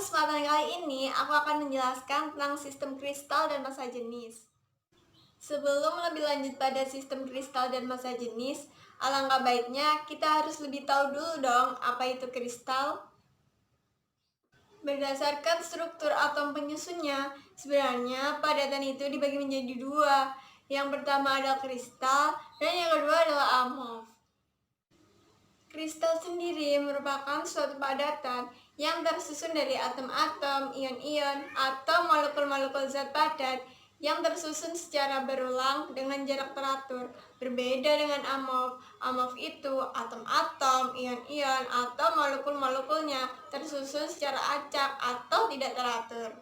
kesempatan kali ini, aku akan menjelaskan tentang sistem kristal dan massa jenis. Sebelum lebih lanjut pada sistem kristal dan massa jenis, alangkah baiknya kita harus lebih tahu dulu dong apa itu kristal. Berdasarkan struktur atom penyusunnya, sebenarnya padatan itu dibagi menjadi dua. Yang pertama adalah kristal, dan yang kedua adalah amorf. Kristal sendiri merupakan suatu padatan yang tersusun dari atom-atom, ion-ion, atau molekul-molekul zat padat yang tersusun secara berulang dengan jarak teratur. Berbeda dengan amorf. Amorf itu atom-atom, ion-ion, atau molekul-molekulnya tersusun secara acak atau tidak teratur.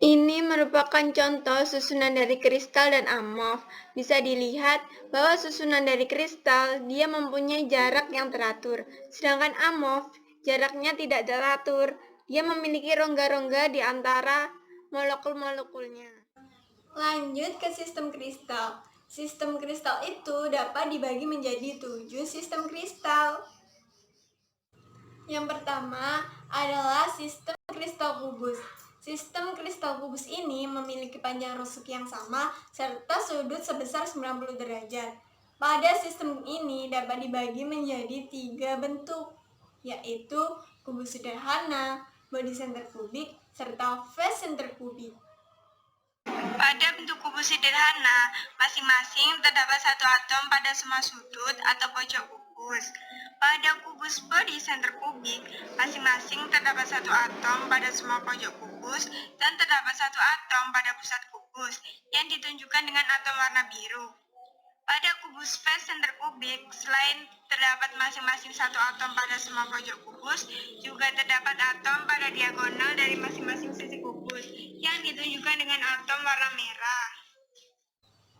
Ini merupakan contoh susunan dari kristal dan amorf. Bisa dilihat bahwa susunan dari kristal dia mempunyai jarak yang teratur, sedangkan amorf jaraknya tidak teratur. Dia memiliki rongga-rongga di antara molekul-molekulnya. Lanjut ke sistem kristal. Sistem kristal itu dapat dibagi menjadi 7 sistem kristal. Yang pertama adalah sistem kristal kubus. Sistem kristal kubus ini memiliki panjang rusuk yang sama serta sudut sebesar 90 derajat. Pada sistem ini dapat dibagi menjadi 3 bentuk, yaitu kubus sederhana, body center kubik, serta face center kubik. Pada bentuk kubus sederhana, masing-masing terdapat satu atom pada semua sudut atau pojok kubus. Pada kubus body center kubik, masing-masing terdapat satu atom pada semua pojok kubus dan terdapat satu atom pada pusat kubus yang ditunjukkan dengan atom warna biru. Pada kubus face center kubik, selain terdapat masing-masing satu atom pada semua pojok kubus, juga terdapat atom pada diagonal dari masing-masing sisi kubus yang ditunjukkan dengan atom warna merah.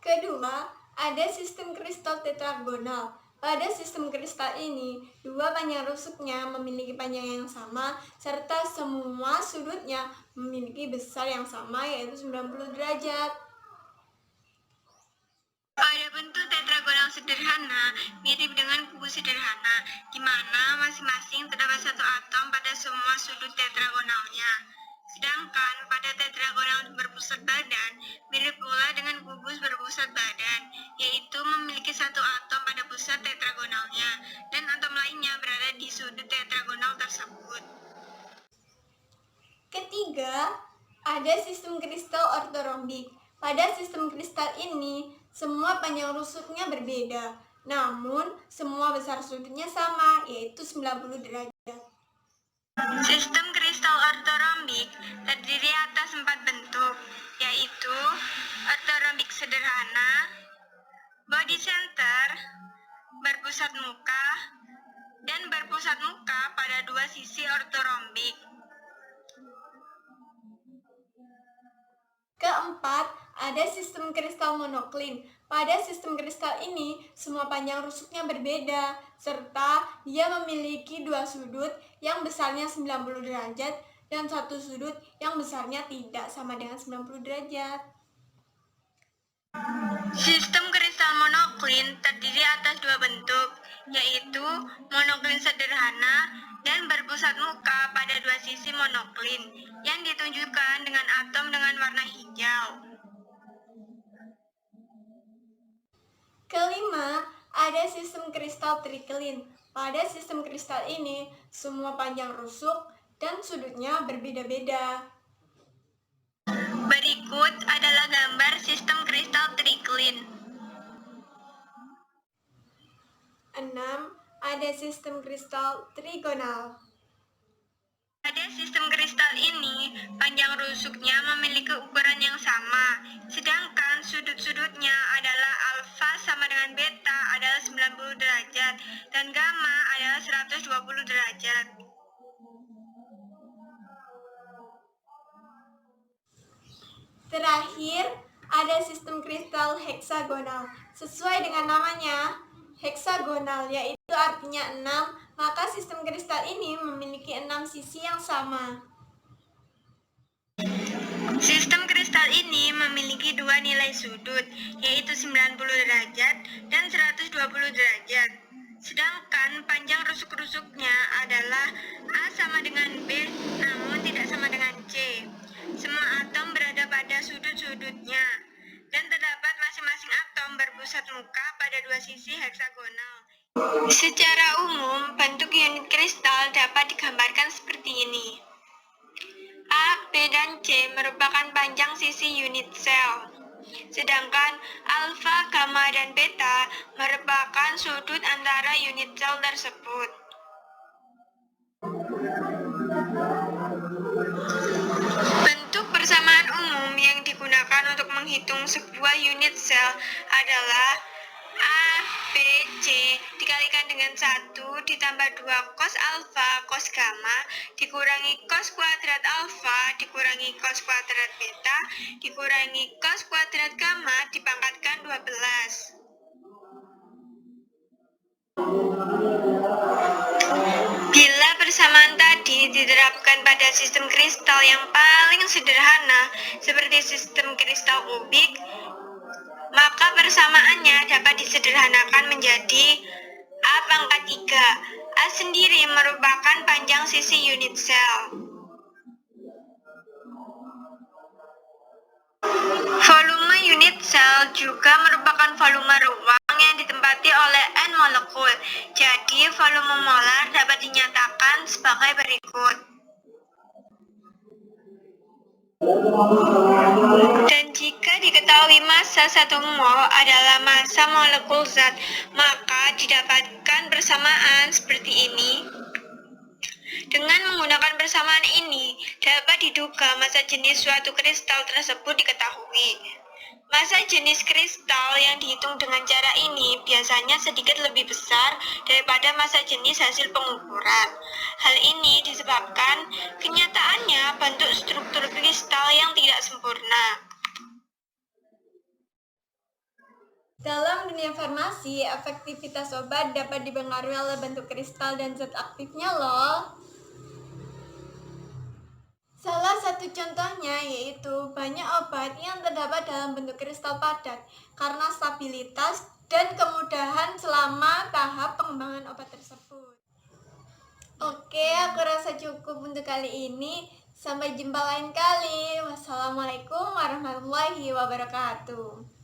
Kedua, ada sistem kristal tetragonal. Pada sistem kristal ini, dua panjang rusuknya memiliki panjang yang sama, serta semua sudutnya memiliki besar yang sama, yaitu 90 derajat. Pada bentuk tetragonal sederhana, mirip dengan kubus sederhana, di mana masing-masing terdapat satu atom pada semua sudut tetragonalnya. Sedangkan pada tetragonal berpusat badan, mirip pula dengan kubus berpusat badan, yaitu memiliki satu atom pada pusat tetragonalnya, dan atom lainnya berada di sudut tetragonal tersebut. Ketiga, ada sistem kristal ortorombik. Pada sistem kristal ini, semua panjang rusuknya berbeda, namun semua besar sudutnya sama, yaitu 90 derajat. Sistem kristal ortorombik terdiri atas 4 bentuk, yaitu ortorombik sederhana, body center, berpusat muka, dan berpusat muka pada dua sisi ortorombik. Keempat, ada sistem kristal monoklin. Pada sistem kristal ini, semua panjang rusuknya berbeda, serta dia memiliki dua sudut yang besarnya 90 derajat dan satu sudut yang besarnya tidak sama dengan 90 derajat. Sistem kristal monoklin terdiri atas dua bentuk, yaitu monoklin sederhana dan berpusat muka pada dua sisi monoklin yang ditunjukkan dengan atom dengan warna hijau. Kelima, ada sistem kristal triklin. Pada sistem kristal ini, semua panjang rusuk dan sudutnya berbeda-beda. Berikut adalah gambar sistem kristal triklin. 6. Ada sistem kristal trigonal. Pada sistem kristal ini, panjang rusuknya memiliki ukuran yang sama, sedangkan sudut-sudutnya adalah alfa sama dengan beta adalah 90 derajat dan gamma adalah 120 derajat. Terakhir, ada sistem kristal heksagonal. Sesuai dengan namanya, heksagonal, yaitu artinya 6, maka sistem kristal ini memiliki 6 sisi yang sama. Sistem kristal ini memiliki dua nilai sudut, yaitu 90 derajat dan 120 derajat. Sedangkan panjang rusuk-rusuknya adalah A sama dengan B, namun tidak sama dengan C. Semua atom berada pada sudut-sudutnya, dan terdapat masing-masing atom berpusat muka pada dua sisi heksagonal. Secara umum, bentuk unit kristal dapat digambarkan seperti ini. A, B, dan C merupakan panjang sisi unit sel. Sedangkan alfa, gamma, dan beta merupakan sudut antara unit sel tersebut. Bentuk persamaan umum yang digunakan untuk menghitung sebuah unit sel adalah A, B, C dikalikan dengan 1 ditambah 2 cos alfa cos gamma dikurangi cos kuadrat alfa dikurangi cos kuadrat beta dikurangi cos kuadrat gamma dipangkatkan 12. Bila persamaan tadi diterapkan pada sistem kristal yang paling sederhana seperti sistem kristal kubik, maka persamaannya dapat disederhanakan menjadi A pangkat 3. A sendiri merupakan panjang sisi unit sel. Volume unit sel juga merupakan volume ruang yang ditempati oleh N molekul. Jadi, volume molar dapat dinyatakan sebagai berikut. Dan jika diketahui massa 1 mol adalah massa molekul zat, maka didapatkan persamaan seperti ini. Dengan menggunakan persamaan ini, dapat diduga massa jenis suatu kristal tersebut diketahui. Massa jenis kristal yang dihitung dengan cara ini biasanya sedikit lebih besar daripada massa jenis hasil pengukuran. Hal ini disebabkan kenyataannya bentuk struktur kristal yang tidak sempurna. Dalam dunia farmasi, efektivitas obat dapat dipengaruhi oleh bentuk kristal dan zat aktifnya loh. Salah satu contohnya yaitu banyak obat yang terdapat dalam bentuk kristal padat karena stabilitas dan kemudahan selama tahap pengembangan obat tersebut. Oke, aku rasa cukup untuk kali ini. Sampai jumpa lain kali. Wassalamualaikum warahmatullahi wabarakatuh.